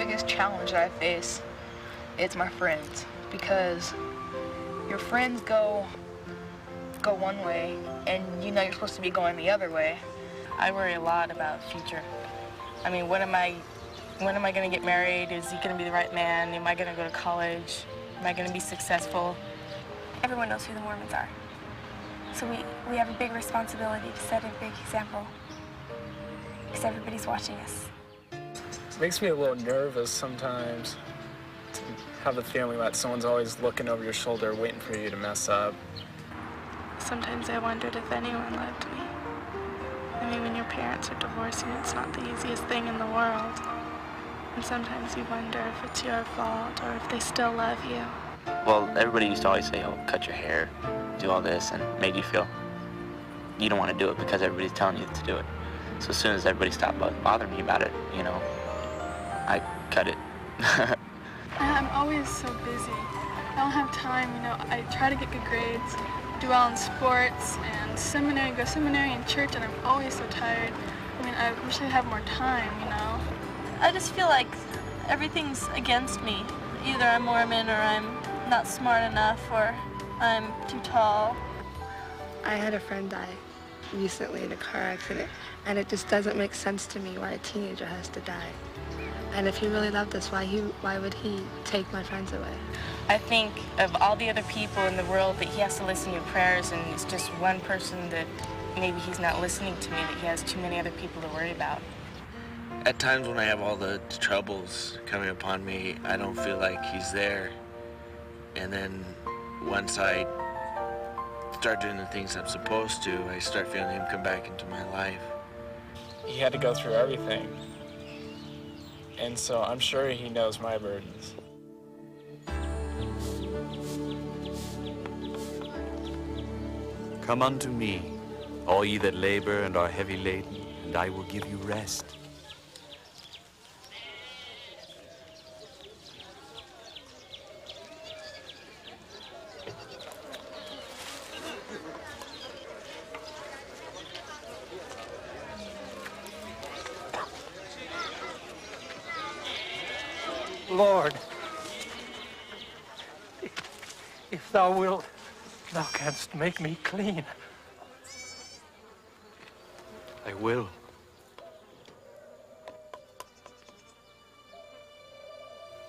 biggest challenge that I face is my friends, because your friends go one way, and you know you're supposed to be going the other way. I worry a lot about the future. I mean, when am I going to get married? Is he going to be the right man? Am I going to go to college? Am I going to be successful? Everyone knows who the Mormons are. So we have a big responsibility to set a big example, because everybody's watching us. It makes me a little nervous sometimes to have the feeling that someone's always looking over your shoulder waiting for you to mess up. Sometimes I wondered if anyone loved me. I mean, when your parents are divorcing, it's not the easiest thing in the world. And sometimes you wonder if it's your fault or if they still love you. Well, everybody used to always say, oh, cut your hair, do all this, and made you feel you don't want to do it because everybody's telling you to do it. So as soon as everybody stopped bothering me about it, you know, I cut it. I'm always so busy. I don't have time, you know. I try to get good grades, do well in sports and seminary, go seminary and church, and I'm always so tired. I mean, I wish I had more time, you know. I just feel like everything's against me. Either I'm Mormon or I'm not smart enough or I'm too tall. I had a friend die recently in a car accident, and it just doesn't make sense to me why a teenager has to die. And if he really loved us, why would he take my friends away? I think of all the other people in the world that he has to listen to your prayers, and it's just one person that maybe he's not listening to me, that he has too many other people to worry about. At times when I have all the troubles coming upon me, I don't feel like he's there. And then once I start doing the things I'm supposed to, I start feeling him come back into my life. He had to go through everything. And so I'm sure he knows my burdens. Come unto me, all ye that labor and are heavy laden, and I will give you rest. Lord, if thou wilt, thou canst make me clean. I will.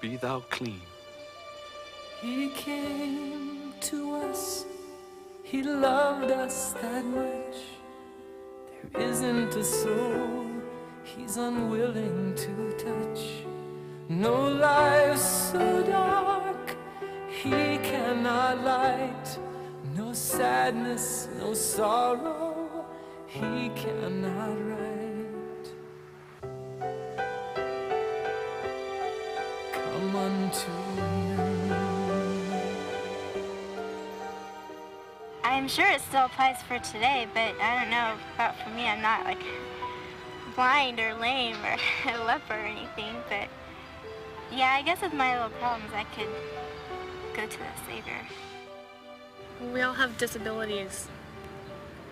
Be thou clean. He came to us, he loved us that much. There isn't a soul he's unwilling to touch. No life so dark he cannot light, no sadness, no sorrow he cannot right. Come unto him. I'm sure it still applies for today, but I don't know about for me. I'm not like blind or lame or a leper or anything, but yeah, I guess with my little problems, I could go to the Savior. We all have disabilities.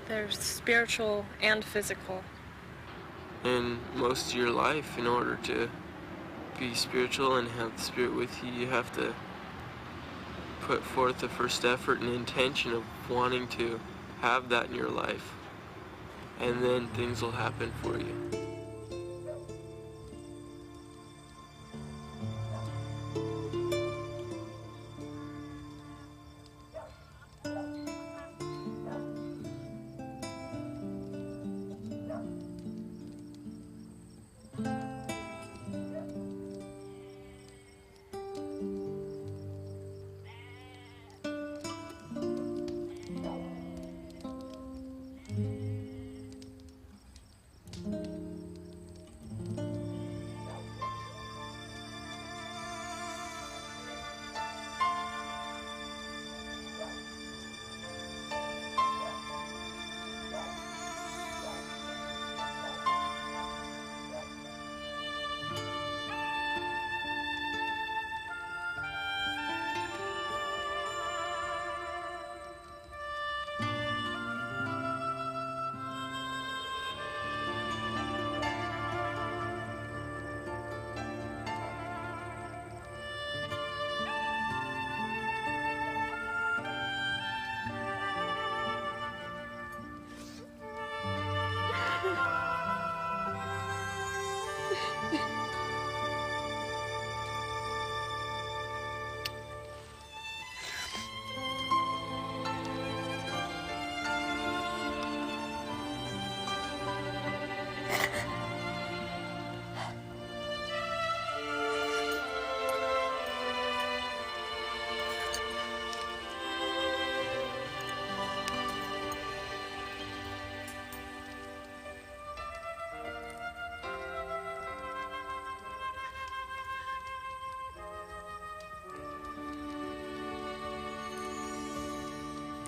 They're spiritual and physical. And most of your life, in order to be spiritual and have the Spirit with you, you have to put forth the first effort and intention of wanting to have that in your life. And then things will happen for you.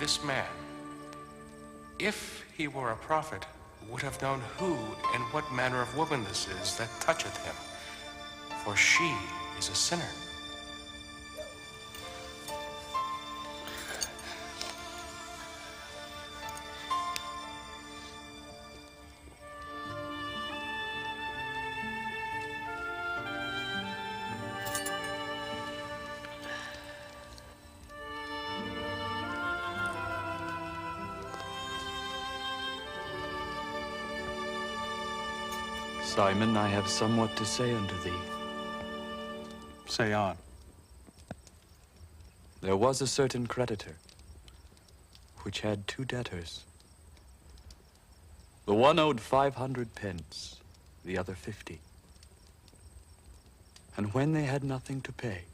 this man, if he were a prophet, would have known who and what manner of woman this is that toucheth him, for she is a sinner. Simon, I have somewhat to say unto thee. Say on. There was a certain creditor, which had 2 debtors. The one owed 500 pence, the other 50. And when they had nothing to pay,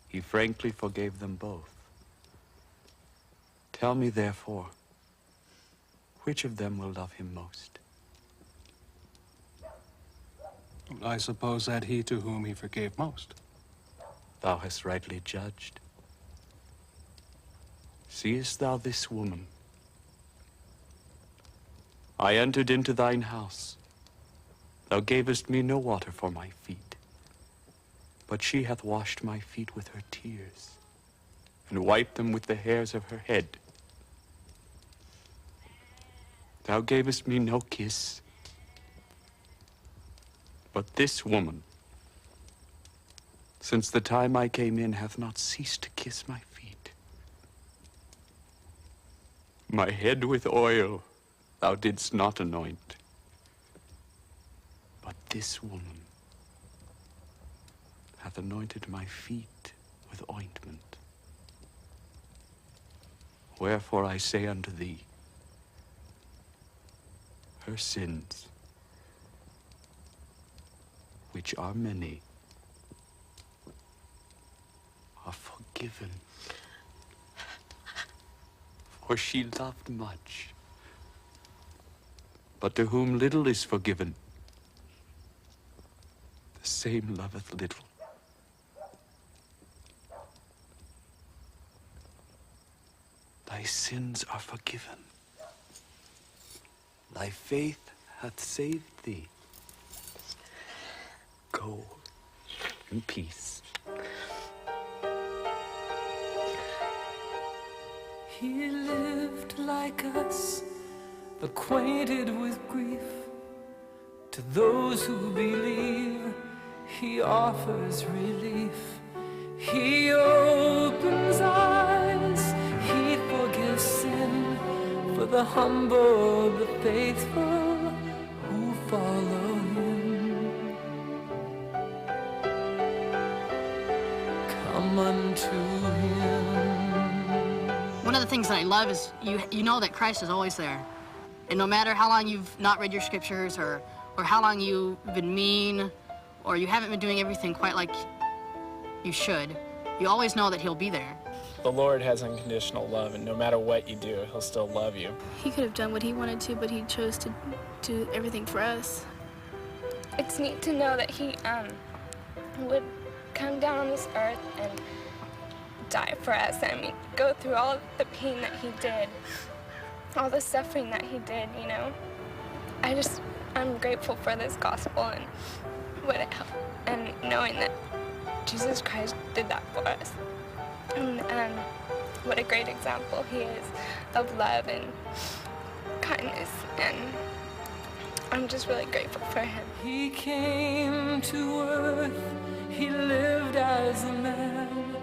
he frankly forgave them both. Tell me, therefore, which of them will love him most? I suppose that he to whom he forgave most. Thou hast rightly judged. Seest thou this woman? I entered into thine house. Thou gavest me no water for my feet, but she hath washed my feet with her tears, and wiped them with the hairs of her head. Thou gavest me no kiss, but this woman, since the time I came in, hath not ceased to kiss my feet. My head with oil thou didst not anoint, but this woman hath anointed my feet with ointment. Wherefore I say unto thee, her sins, which are many, are forgiven. For she loved much. But to whom little is forgiven, the same loveth little. Thy sins are forgiven. Thy faith hath saved thee. Go in peace. He lived like us, acquainted with grief. To those who believe, he offers relief. He opens eyes, he forgives sin, for the humble, the faithful who follow him. Come unto him. One of the things that I love is you know that Christ is always there. And no matter how long you've not read your scriptures or how long you've been mean or you haven't been doing everything quite like you should, you always know that he'll be there. The Lord has unconditional love, and no matter what you do, he'll still love you. He could have done what he wanted to, but he chose to do everything for us. It's neat to know that he would come down on this earth and die for us. I mean, go through all the pain that he did, all the suffering that he did, you know. I'm grateful for this gospel and what it helped, and knowing that Jesus Christ did that for us. And what a great example he is of love and kindness, and I'm just really grateful for him. He came to earth, he lived as a man.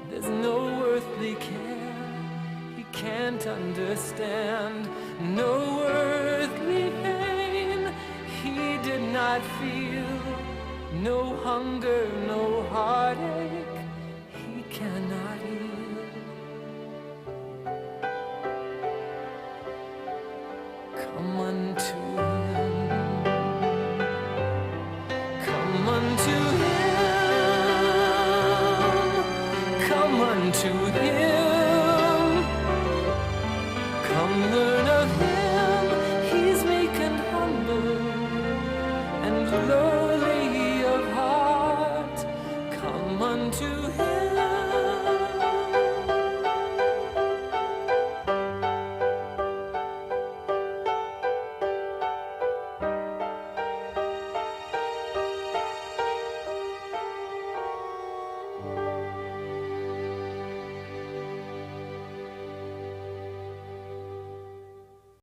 There's no earthly care he can't understand, no earthly pain he did not feel, no hunger, no heartache he cannot heal. Come unto him, come unto him, come unto him, come learn of him, he's meek and humble and lowly of heart. Come unto him.